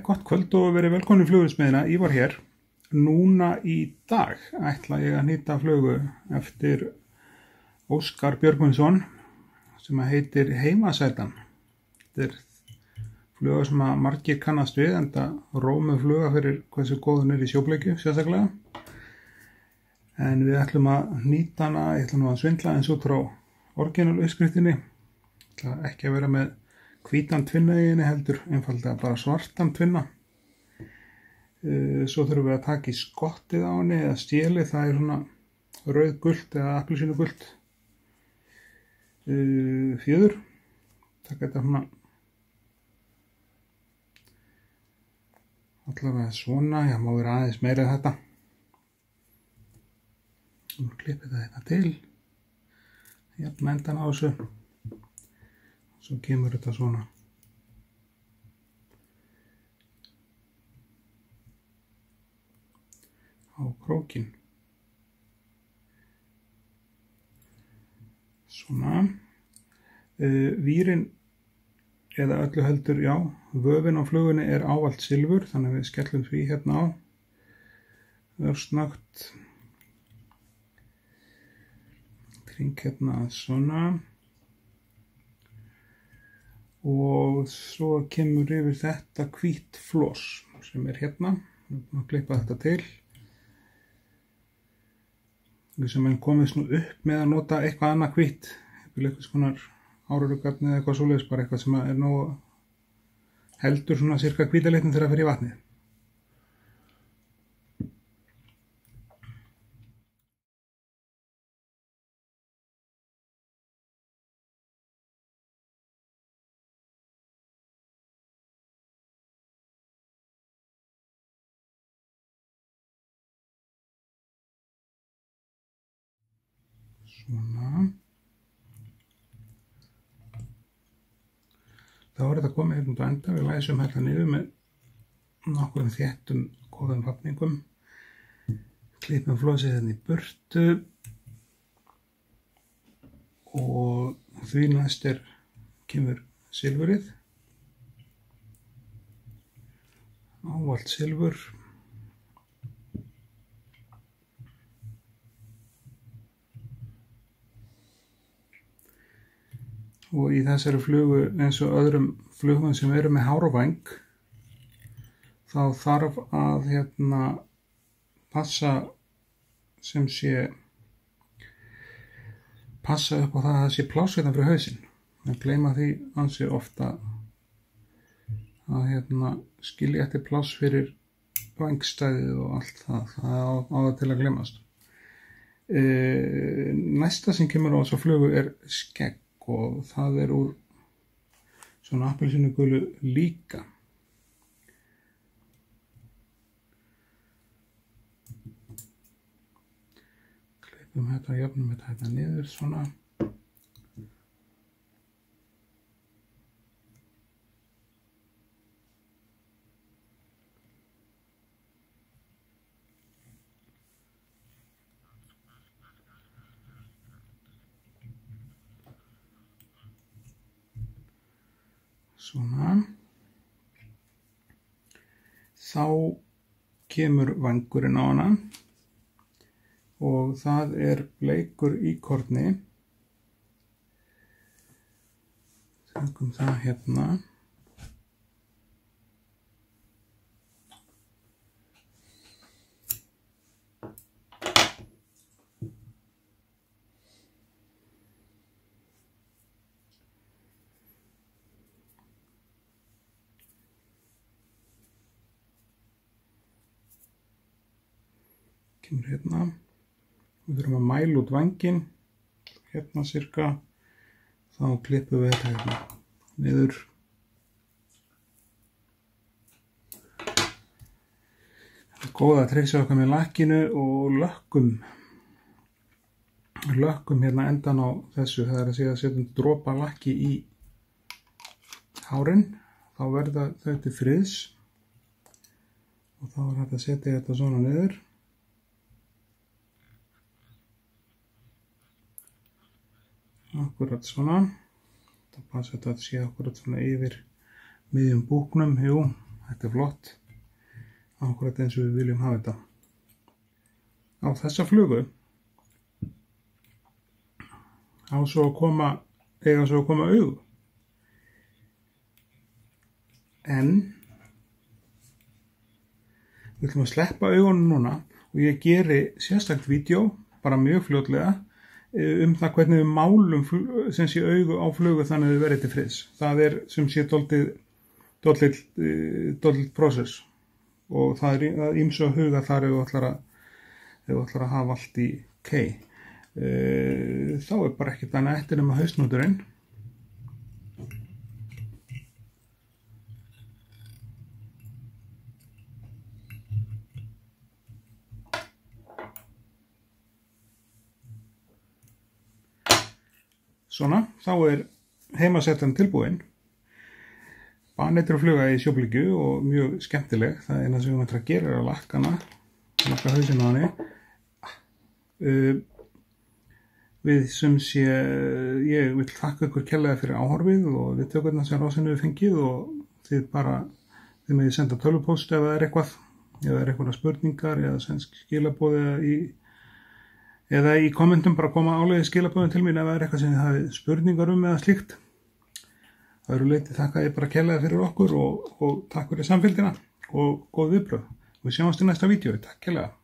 gott kvöld og verið velkomin í Flugvélasmiðjuna. Ívar hér. Núna í dag ætla ég að hnýta flugu eftir Óskar Björgvinsson sem heitir Heimasætan. Þetta er fluga sem að margir kannast við, enda rómuð fluga fyrir hversu góð hún er í sjóbleikju sérstaklega. En við ætlum að hnýta hana, ég ætla nú að svindla eins út frá orginal uppskriftinni. Ég ætla ekki að vera með hvítan tvinna í henni, heldur einfaldlega bara svartan tvinna. Svo þurfum við að taka í skottið á henni eða stélið, það er svona rauðgult eða appelsínugult fjöður. Taka þetta svona allavega svona, já, má vera aðeins meira þetta. Nú klippið þetta til, jafn endan á þessu. Svo kemur þetta svona á krókin. Svona. Vírinn eða öllu heldur, já, vöfin á flugunni er ávallt silfur, þannig að við skellum því hérna á. Örsnögt. Kring hérna svona. Og svo kemur yfir þetta hvítt floss sem er hérna. Við erum að klippa þetta til. Sem en komist nú upp með að nota eitthvað annað hvítt, eitthvað skonar árurugarni eða eitthvað svoleiðis, bara eitthvað sem er nógu heldur svona cirka hvítalitinn þegar það fer í vatnið. Svona. Þá er þetta komið hérna út á enda, við læsum hérna niður með nokkuðum þéttum góðum hafningum. Klippum flósið hérna í burtu og því næst kemur silfurið. Ávallt silfur. Og í þessari flugu eins og öðrum flugum sem eru með hárvæng þá þarf að passa upp á það að það sé pláss hérna fyrir hausinn. Við gleyma því ansi ofta að skilja eftir pláss fyrir vængstæðið og allt það á það til að gleymast. Næsta sem kemur á þessa flugu er skegg. Og það er úr svona appelsínugulu líka. Klippum þetta, jöfnum þetta niður svona. Svona. Þá kemur vængurinn á hana og það er bleikur íkorni. Tökum það hérna. Kemur hérna. Við þurfum að mæla út vænginn. Hérna cirka. Þá klippum við þetta hérna niður. Það er góð að treysa okkar með lakkinu og lökkum hérna endan á þessu. Það er að segja að setjum dropa lakki í hárin. Þá verða þau til friðs. Og þá er hægt að setja þetta svona niður. Akkurat svona. Það passa þetta að sé akkurat svona yfir miðjum búknum. Jú, Þetta flott. Akkurat eins og við viljum hafa þetta. Á þessa flugu eiga svo að koma augu. En við ætlum að sleppa augunum núna og ég geri sérstakt vídeo, bara mjög fljótlega, það hvernig við málum sem sé augu á flugu þannig að þau verði til friðs. Það sem sé dálítill process og það ýmsu að huga þar ef þú ætlar að hafa allt í kei. Þá bara ekkert annað eftir nema hausnúturinn. Svona, þá heimasettan tilbúin. Baneitur fluga í sjóblikju og mjög skemmtileg. Það eina sem við ætlum að gera að lakka hausinn á henni. Við sem sé, ég vil þakka ykkur kærlega fyrir áhorfið og við tökurnar sem Rósin við fengið og þið megið senda tölvupóst ef það eitthvað, eða eitthvað spurningar eða skilaboð eða í kommentum bara koma áleiðis skilaboðin til mín ef það eitthvað sem þið hafið spurningar eða slíkt. Það leyti þakka ég bara kærlega fyrir okkur og takk fyrir samfylgdina og góð viðbrögð. Við sjáumst í næsta vídeo. Takk kærlega.